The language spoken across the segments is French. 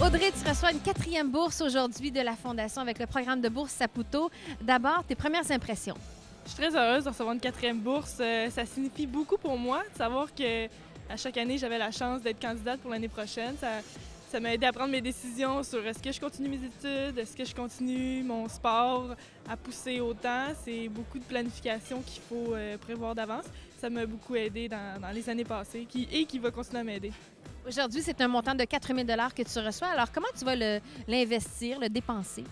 Audrey, tu reçois une 4e bourse aujourd'hui de la Fondation avec le programme de bourse Saputo. D'abord, tes premières impressions. Je suis très heureuse de recevoir une 4e bourse. Ça signifie beaucoup pour moi de savoir que à chaque année, j'avais la chance d'être candidate pour l'année prochaine. Ça m'a aidé à prendre mes décisions sur est-ce que je continue mes études, est-ce que je continue mon sport à pousser autant. C'est beaucoup de planification qu'il faut prévoir d'avance. Ça m'a beaucoup aidé dans les années passées et qui va continuer à m'aider. Aujourd'hui, c'est un montant de 4 000 $ que tu reçois. Alors, comment tu vas l'investir, le dépenser?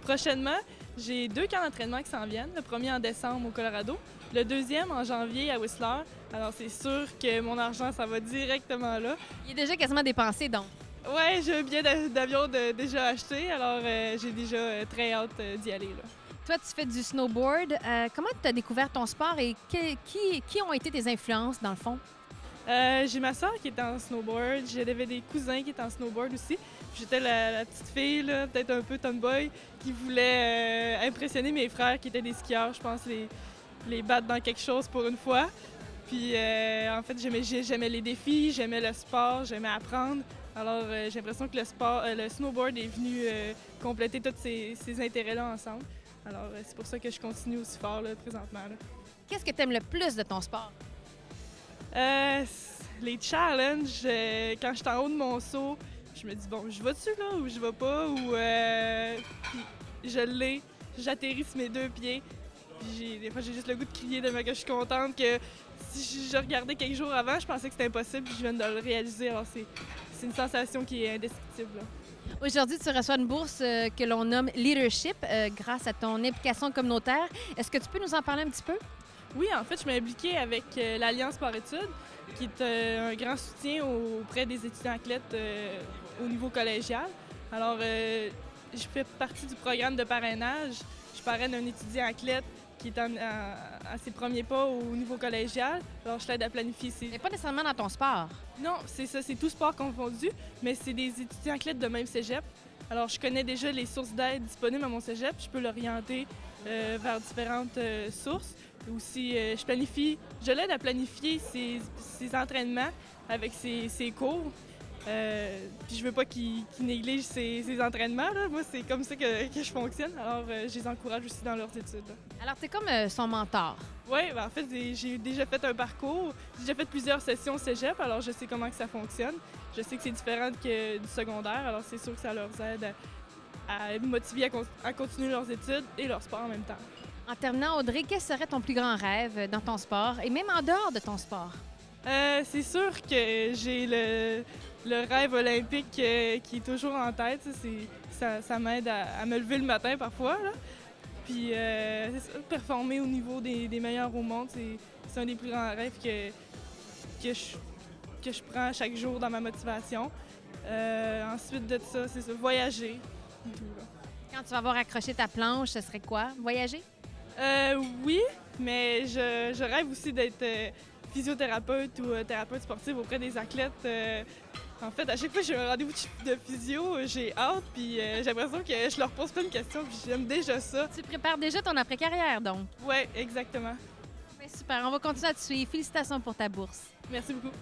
Prochainement, j'ai 2 camps d'entraînement qui s'en viennent. Le premier en décembre au Colorado, le deuxième en janvier à Whistler. Alors, c'est sûr que mon argent, ça va directement là. Il est déjà quasiment dépensé, donc. Ouais, j'ai un billet d'avion déjà acheté, alors j'ai déjà très hâte d'y aller, là. Toi, tu fais du snowboard. Comment tu as découvert ton sport et qui ont été tes influences, dans le fond? J'ai ma soeur qui est en snowboard, j'avais des cousins qui étaient en snowboard aussi. J'étais la petite fille, là, peut-être un peu tomboy, qui voulait impressionner mes frères qui étaient des skieurs, je pense, les battre dans quelque chose pour une fois. Puis en fait, j'aimais les défis, j'aimais le sport, j'aimais apprendre. Alors j'ai l'impression que le snowboard est venu compléter tous ces intérêts-là ensemble. Alors c'est pour ça que je continue aussi fort là, présentement. Là. Qu'est-ce que tu aimes le plus de ton sport? Les challenges, quand je suis en haut de mon saut, je me dis, bon, je vais-tu là ou je vais pas? Ou puis je l'ai, j'atterris sur mes 2 pieds. Puis des fois, j'ai juste le goût de crier tellement que je suis contente que si je regardais quelques jours avant, je pensais que c'était impossible puis je viens de le réaliser. Alors c'est une sensation qui est indescriptible. Là. Aujourd'hui, tu reçois une bourse que l'on nomme Leadership grâce à ton implication communautaire. Est-ce que tu peux nous en parler un petit peu? Oui, en fait, je m'ai impliquée avec l'Alliance Sport-Études, qui est un grand soutien auprès des étudiants athlètes au niveau collégial. Alors, je fais partie du programme de parrainage. Je parraine un étudiant athlète qui est à ses premiers pas au niveau collégial. Alors, je l'aide à planifier ses... Mais pas nécessairement dans ton sport. Non, c'est ça, c'est tout sport confondu, mais c'est des étudiants athlètes de même cégep. Alors, je connais déjà les sources d'aide disponibles à mon cégep. Je peux l'orienter vers différentes sources. Aussi, je l'aide à planifier ses entraînements avec ses cours. Puis je veux pas qu'il néglige ses entraînements. Là. Moi, c'est comme ça que je fonctionne. Alors, je les encourage aussi dans leurs études. Là. Alors, tu es comme son mentor. Oui, en fait, j'ai déjà fait un parcours. J'ai déjà fait plusieurs sessions au cégep, alors je sais comment que ça fonctionne. Je sais que c'est différent que du secondaire, alors c'est sûr que ça leur aide à me motiver à continuer leurs études et leur sport en même temps. En terminant, Audrey, quel serait ton plus grand rêve dans ton sport et même en dehors de ton sport? C'est sûr que j'ai le rêve olympique qui est toujours en tête. Ça m'aide à me lever le matin parfois. Là. Puis performer au niveau des meilleurs au monde, c'est un des plus grands rêves que je prends chaque jour dans ma motivation. Ensuite de ça, c'est ça, voyager et tout. Là. Quand tu vas avoir accroché ta planche, ce serait quoi? Voyager? Oui, mais je rêve aussi d'être physiothérapeute ou thérapeute sportive auprès des athlètes. En fait, à chaque fois que j'ai un rendez-vous de physio, j'ai hâte, puis j'ai l'impression que je leur pose plein de questions, puis j'aime déjà ça. Tu prépares déjà ton après-carrière, donc? Oui, exactement. Bien, super. On va continuer à te suivre. Félicitations pour ta bourse. Merci beaucoup.